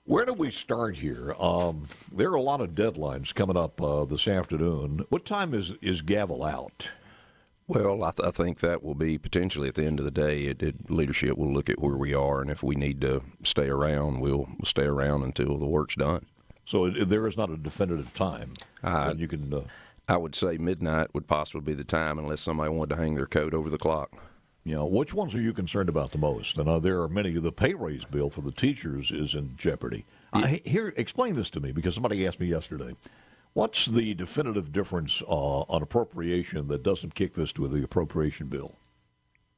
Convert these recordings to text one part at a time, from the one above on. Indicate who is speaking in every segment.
Speaker 1: Where do we start here? There are a lot of deadlines coming up this afternoon. What time is gavel out?
Speaker 2: Well, I think that will be potentially at the end of the day. Leadership will look at where we are, and if we need to stay around, we'll stay around until the work's done.
Speaker 1: So there is not a definitive time. You can.
Speaker 2: I would say midnight would possibly be the time, unless somebody wanted to hang their coat over the clock.
Speaker 1: Which ones are you concerned about the most? And there are many. The pay raise bill for the teachers is in jeopardy. Explain this to me, because somebody asked me yesterday. What's the definitive difference on appropriation that doesn't kick this to the appropriation bill?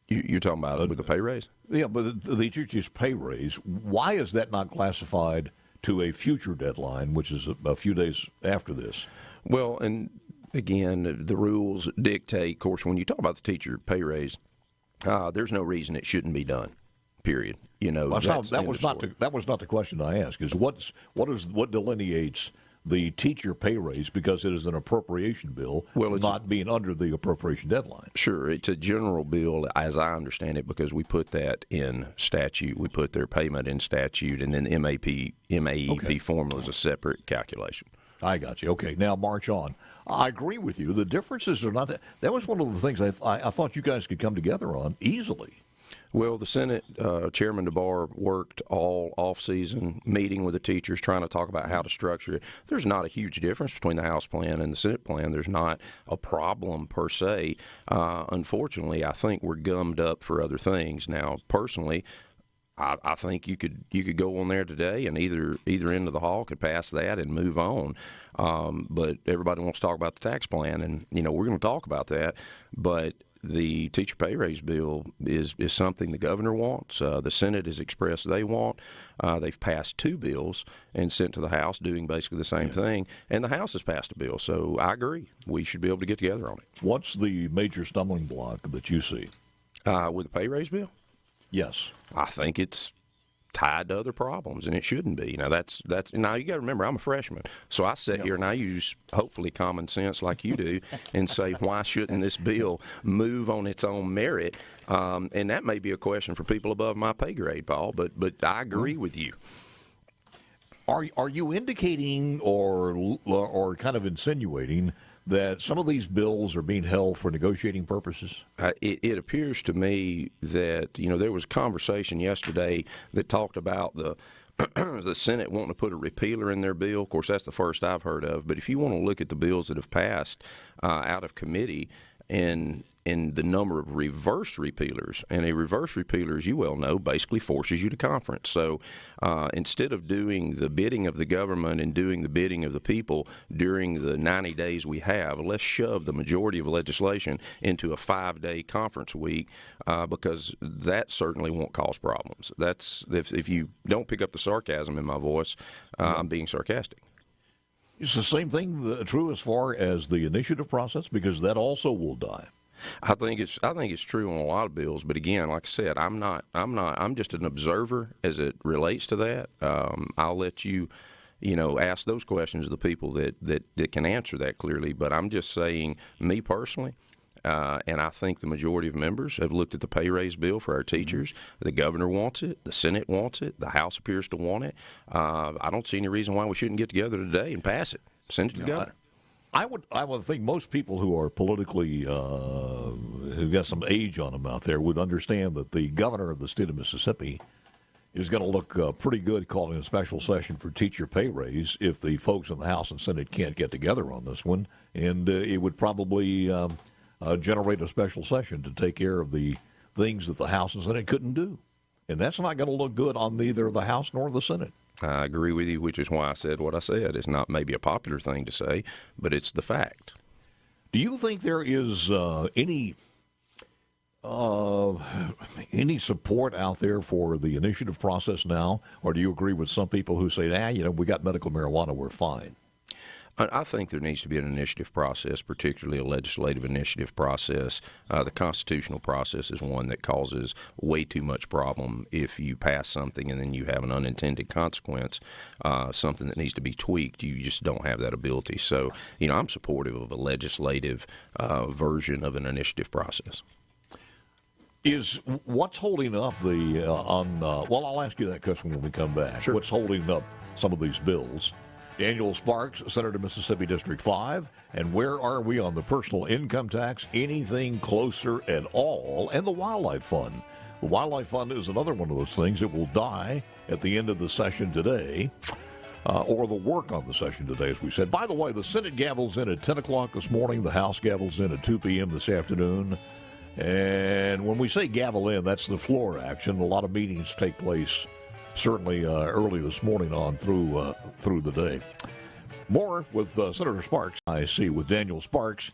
Speaker 2: You're talking about with the pay raise?
Speaker 1: Yeah, but the teachers' pay raise, why is that not classified to a future deadline, which is a few days after this?
Speaker 2: Well, and again, the rules dictate, of course, when you talk about the teacher pay raise, there's no reason it shouldn't be done. Period. That was not the question I asked. Is what delineates the teacher pay raise, because it is an appropriation bill, not being under the appropriation deadline? Sure, it's a general bill, as I understand it, because we put that in statute. We put their payment in statute, and then the MAEP formula is a separate calculation.
Speaker 1: I got you. Okay, now march on. I agree with you. The differences are not that was one of the things I thought you guys could come together on easily.
Speaker 2: Well, the Senate Chairman DeBar worked all off-season meeting with the teachers, trying to talk about how to structure it. There's not a huge difference between the House plan and the Senate plan. There's not a problem per se. Unfortunately, I think we're gummed up for other things. Now, personally, I think you could go on there today, and either end of the hall could pass that and move on. But everybody wants to talk about the tax plan, and we're going to talk about that. But the teacher pay raise bill is something the governor wants. The Senate has expressed they want. They've passed two bills and sent to the House doing basically the same thing, and the House has passed a bill. So I agree. We should be able to get together on it.
Speaker 1: What's the major stumbling block that you see?
Speaker 2: With the pay raise bill?
Speaker 1: Yes.
Speaker 2: I think it's tied to other problems, and it shouldn't be. Now, that's now you got to remember, I'm a freshman, so I sit here and I use hopefully common sense like you do and say, why shouldn't this bill move on its own merit? And that may be a question for people above my pay grade, Paul, but I agree with you.
Speaker 1: Are you indicating or kind of insinuating that some of these bills are being held for negotiating purposes?
Speaker 2: It appears to me that, there was a conversation yesterday that talked about the Senate wanting to put a repealer in their bill. Of course, that's the first I've heard of. But if you want to look at the bills that have passed out of committee and the number of reverse repealers, and a reverse repealer, as you well know, basically forces you to conference. So instead of doing the bidding of the government and doing the bidding of the people during the 90 days we have, let's shove the majority of legislation into a 5-day conference week, because that certainly won't cause problems. That's if you don't pick up the sarcasm in my voice, I'm being sarcastic.
Speaker 1: Is the same thing true as far as the initiative process? Because that also will die.
Speaker 2: I think it's true on a lot of bills, but again, like I said, I'm just an observer as it relates to that. I'll let you ask those questions of the people that can answer that clearly. But I'm just saying, me personally, and I think the majority of members have looked at the pay raise bill for our teachers. The governor wants it. The Senate wants it. The House appears to want it. I don't see any reason why we shouldn't get together today and pass it. Send it to the governor.
Speaker 1: I would think most people who are politically who've got some age on them out there would understand that the governor of the state of Mississippi is going to look pretty good calling a special session for teacher pay raise if the folks in the House and Senate can't get together on this one, and it would probably generate a special session to take care of the things that the House and Senate couldn't do, and that's not going to look good on neither the House nor the Senate.
Speaker 2: I agree with you, which is why I said what I said. It's not maybe a popular thing to say, but it's the fact.
Speaker 1: Do you think there is any support out there for the initiative process now, or do you agree with some people who say, we got medical marijuana, we're fine?
Speaker 2: I think there needs to be an initiative process, particularly a legislative initiative process. The constitutional process is one that causes way too much problem if you pass something and then you have an unintended consequence, something that needs to be tweaked. You just don't have that ability. So, I'm supportive of a legislative version of an initiative process.
Speaker 1: What's holding up I'll ask you that question when we come back.
Speaker 2: Sure.
Speaker 1: What's holding up some of these bills. Daniel Sparks, Senator, Mississippi District 5. And where are we on the personal income tax? Anything closer at all? And the Wildlife Fund. The Wildlife Fund is another one of those things that will die at the end of the session today, or the work on the session today, as we said. By the way, the Senate gavels in at 10 o'clock this morning. The House gavels in at 2 p.m. this afternoon. And when we say gavel in, that's the floor action. A lot of meetings take place certainly early this morning on through the day. More with Senator Sparks. I see with Daniel Sparks.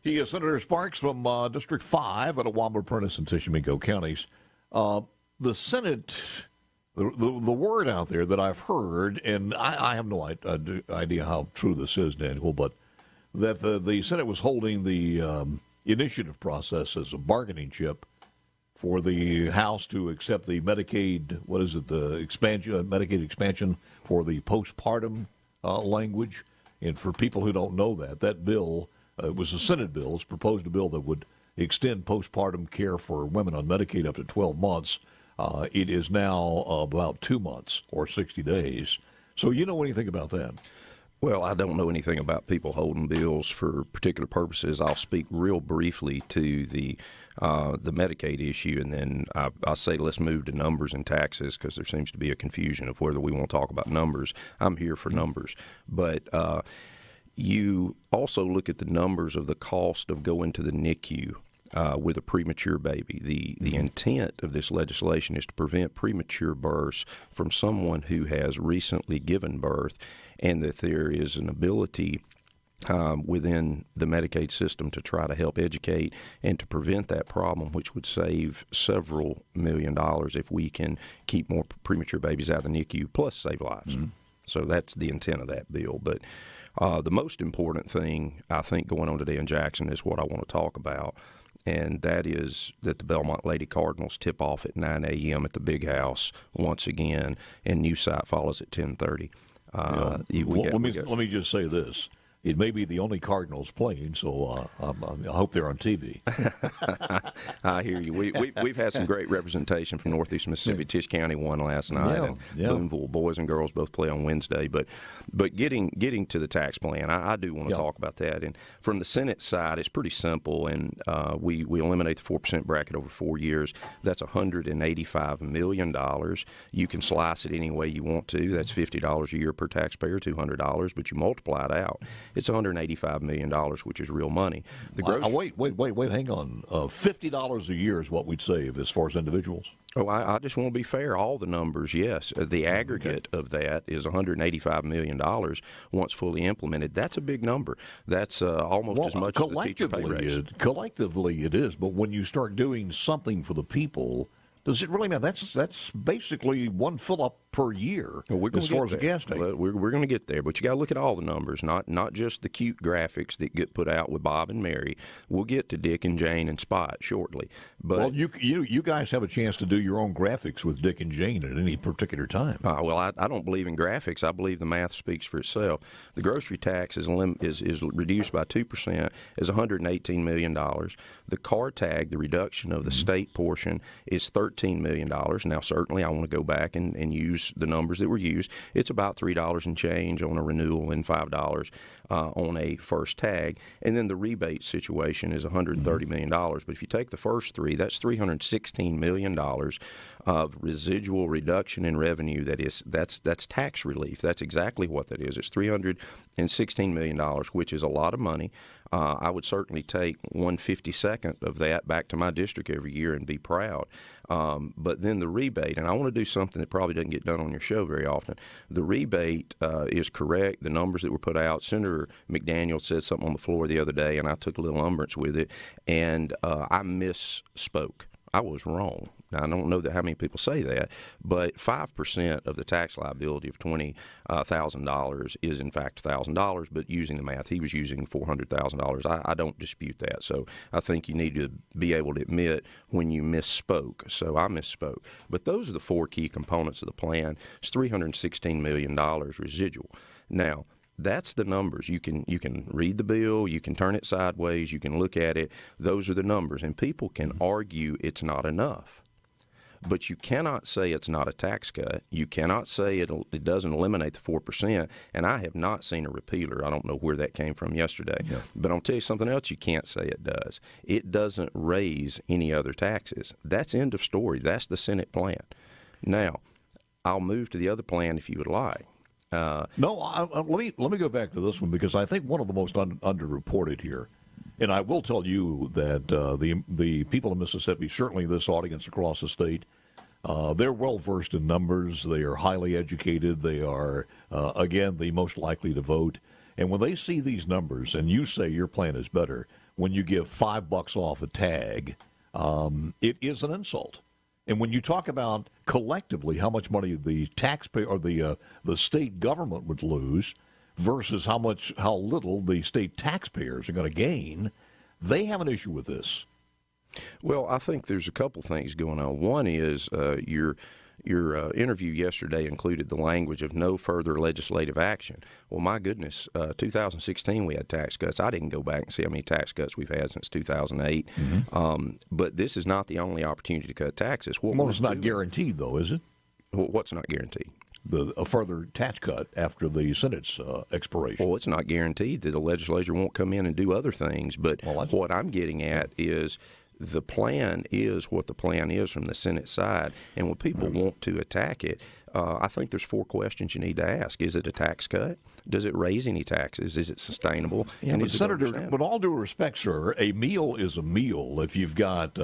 Speaker 1: He is Senator Sparks from District 5 out of Wamba, Prentiss, and Tishomingo counties. The Senate, the word out there that I've heard, and I have no idea how true this is, Daniel, but that the Senate was holding the initiative process as a bargaining chip for the House to accept the Medicaid, Medicaid expansion for the postpartum language. And for people who don't know that bill, it was a Senate bill. It's proposed a bill that would extend postpartum care for women on Medicaid up to 12 months. It is now about 2 months or 60 days. So you know anything about that?
Speaker 2: Well, I don't know anything about people holding bills for particular purposes. I'll speak real briefly to the Medicaid issue, and then I'll say let's move to numbers and taxes because there seems to be a confusion of whether we want to talk about numbers. I'm here for numbers. But you also look at the numbers of the cost of going to the NICU with a premature baby. The intent of this legislation is to prevent premature births from someone who has recently given birth, and that there is an ability within the Medicaid system to try to help educate and to prevent that problem, which would save several $1 million if we can keep more premature babies out of the NICU, plus save lives. Mm-hmm. So that's the intent of that bill. But the most important thing, I think, going on today in Jackson is what I want to talk about, and that is that the Belmont Lady Cardinals tip off at 9 a.m. at the Big House once again, and New Site follows at 10:30.
Speaker 1: Let me just say this. It may be the only Cardinals playing, so I hope they're on TV.
Speaker 2: I hear you. We've had some great representation from Northeast Mississippi. Tisch County won last night, and Boonville boys and girls both play on Wednesday. But getting to the tax plan, I do want to talk about that. And from the Senate side, it's pretty simple, and we eliminate the 4% bracket over 4 years. That's $185 million. You can slice it any way you want to. That's $50 a year per taxpayer, $200, but you multiply it out. It's $185 million, which is real money.
Speaker 1: Wait, hang on. $50 a year is what we'd save as far as individuals?
Speaker 2: Oh, I just want to be fair. All the numbers, yes. The aggregate of that is $185 million once fully implemented. That's a big number. That's almost as much as the teacher pay raise.
Speaker 1: Collectively it is, but when you start doing something for the people, does it really matter? That's basically one fill-up per year as far as a gas tank.
Speaker 2: We're going to get there, but you got to look at all the numbers, not just the cute graphics that get put out with Bob and Mary. We'll get to Dick and Jane and Spot shortly. But
Speaker 1: well, you guys have a chance to do your own graphics with Dick and Jane at any particular time.
Speaker 2: Well, I don't believe in graphics. I believe the math speaks for itself. The grocery tax is reduced by 2%, is $118 million. The car tag, the reduction of the state portion, is $13 million. Now, certainly, I want to go back and use the numbers that were used. It's about $3 and change on a renewal and $5 on a first tag. And then the rebate situation is $130 million. But if you take the first three, that's $316 million of residual reduction in revenue. That's tax relief. That's exactly what that is. It's $316 million, which is a lot of money. I would certainly take 1/52nd of that back to my district every year and be proud. But then the rebate, and I want to do something that probably doesn't get done on your show very often. The rebate is correct. The numbers that were put out, Senator McDaniel said something on the floor the other day, and I took a little umbrance with it, and I misspoke. I was wrong. Now, I don't know how many people say that, but 5% of the tax liability of $20,000 is, in fact, $1,000, but using the math, he was using $400,000. I don't dispute that. So I think you need to be able to admit when you misspoke. So I misspoke. But those are the four key components of the plan. It's $316 million residual. Now, that's the numbers. You can read the bill, you can turn it sideways, you can look at it. Those are the numbers. And people can argue it's not enough. But you cannot say it's not a tax cut. You cannot say it doesn't eliminate the 4%. And I have not seen a repealer. I don't know where that came from yesterday. Yeah. But I'll tell you something else you can't say it does. It doesn't raise any other taxes. That's end of story. That's the Senate plan. Now, I'll move to the other plan if you would like.
Speaker 1: Let me go back to this one, because I think one of the most underreported here, and I will tell you that the people of Mississippi, certainly this audience across the state, they're well versed in numbers. They are highly educated. They are again the most likely to vote. And when they see these numbers, and you say your plan is better, when you give $5 off a tag, it is an insult. And when you talk about collectively how much money the taxpayer or the state government would lose versus how little the state taxpayers are going to gain, they have an issue with this.
Speaker 2: Well, I think there's a couple things going on. One is your interview yesterday included the language of no further legislative action. Well, my goodness, 2016 we had tax cuts. I didn't go back and see how many tax cuts we've had since 2008. Mm-hmm. But this is not the only opportunity to cut taxes.
Speaker 1: Well, it's not guaranteed, though, is it?
Speaker 2: What's not guaranteed?
Speaker 1: A further tax cut after the Senate's expiration.
Speaker 2: Well, it's not guaranteed that the legislature won't come in and do other things. But what I'm getting at is the plan is what the plan is from the Senate side. And when people want to attack it, I think there's 4 questions you need to ask. Is it a tax cut? Does it raise any taxes? Is it sustainable?
Speaker 1: Yeah, but Senator, with all due respect, sir, a meal is a meal if you've got,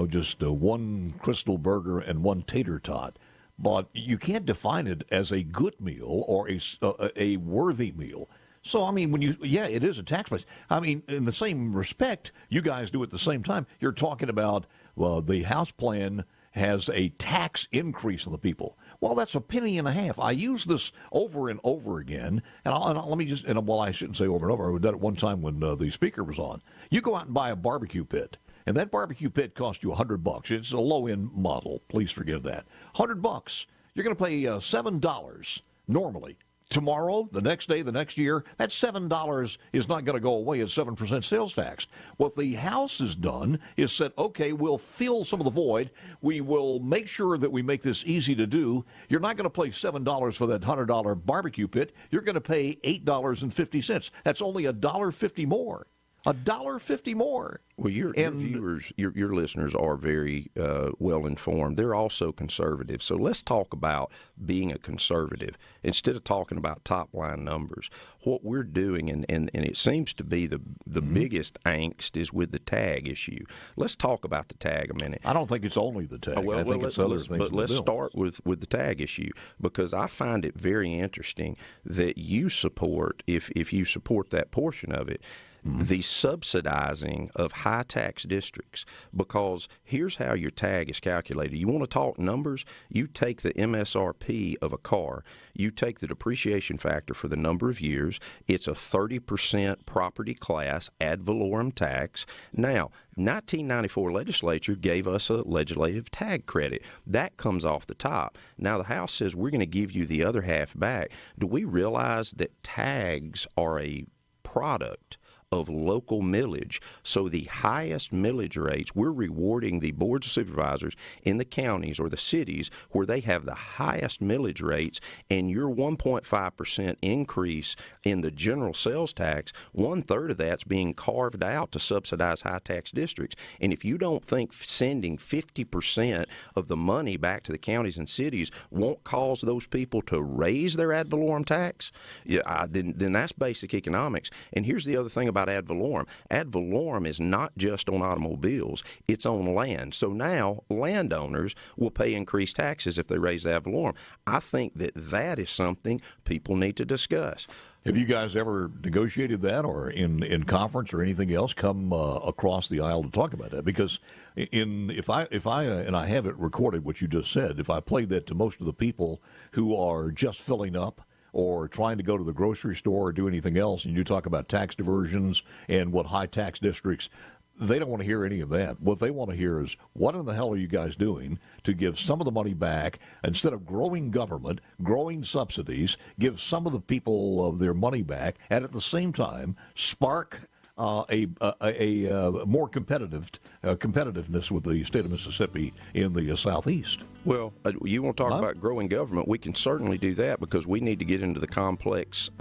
Speaker 1: just one Crystal Burger and one tater tot. But you can't define it as a good meal or a worthy meal. So, I mean, it is a tax place. I mean, in the same respect, you guys do at the same time. You're talking about, the House plan has a tax increase on the people. Well, that's a penny and a half. I use this over and over again, I shouldn't say over and over. I did it one time when the speaker was on. You go out and buy a barbecue pit, and that barbecue pit costs you $100. It's a low-end model. Please forgive that. $100. You're going to pay $7 normally. Tomorrow, the next day, the next year, that $7 is not going to go away as 7% sales tax. What the House has done is said, okay, we'll fill some of the void. We will make sure that we make this easy to do. You're not going to pay $7 for that $100 barbecue pit. You're going to pay $8.50. That's only $1.50 more. $1.50 more.
Speaker 2: Well, your viewers, your listeners are very well informed. They're also conservative. So let's talk about being a conservative instead of talking about top line numbers. What we're doing, and it seems to be the biggest angst is with the tag issue. Let's talk about the tag a minute.
Speaker 1: I don't think it's only the tag. I think it's other things.
Speaker 2: But let's start with the tag issue, because I find it very interesting that you support, if you support that portion of it, the subsidizing of high tax districts, because here's how your tag is calculated. You want to talk numbers? You take the MSRP of a car, you take the depreciation factor for the number of years, it's a 30% property class ad valorem tax. Now, 1994 legislature gave us a legislative tag credit. That comes off the top. Now the House says we're going to give you the other half back. Do we realize that tags are a product of local millage? So the highest millage rates, we're rewarding the boards of supervisors in the counties or the cities where they have the highest millage rates, and your 1.5% increase in the general sales tax, 1/3 of that's being carved out to subsidize high tax districts. And if you don't think sending 50% of the money back to the counties and cities won't cause those people to raise their ad valorem tax, then that's basic economics. And here's the other thing about ad valorem. Ad valorem is not just on automobiles, it's on land. So now landowners will pay increased taxes if they raise the ad valorem. I think that is something people need to discuss.
Speaker 1: Have you guys ever negotiated that, or in conference or anything else come across the aisle to talk about that? Because if I and I have it recorded what you just said, if I played that to most of the people who are just filling up or trying to go to the grocery store or do anything else, and you talk about tax diversions and what high tax districts, they don't want to hear any of that. What they want to hear is, what in the hell are you guys doing to give some of the money back instead of growing government, growing subsidies, give some of the people their money back, and at the same time spark more competitiveness with the state of Mississippi in the southeast.
Speaker 2: Well, you want to talk about growing government? We can certainly do that because we need to get into the complex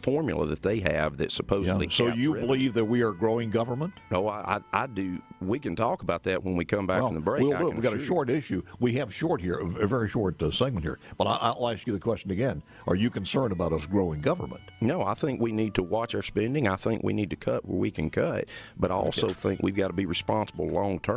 Speaker 2: formula that they have that supposedly.
Speaker 1: So you believe that we are growing government?
Speaker 2: No, I do. We can talk about that when we come back from the break.
Speaker 1: We've got a short issue. We have short here, a very short segment here. But I'll ask you the question again. Are you concerned about us growing government?
Speaker 2: No, I think we need to watch our spending. I think we need to cut where we can cut. But I also think we've got to be responsible long term.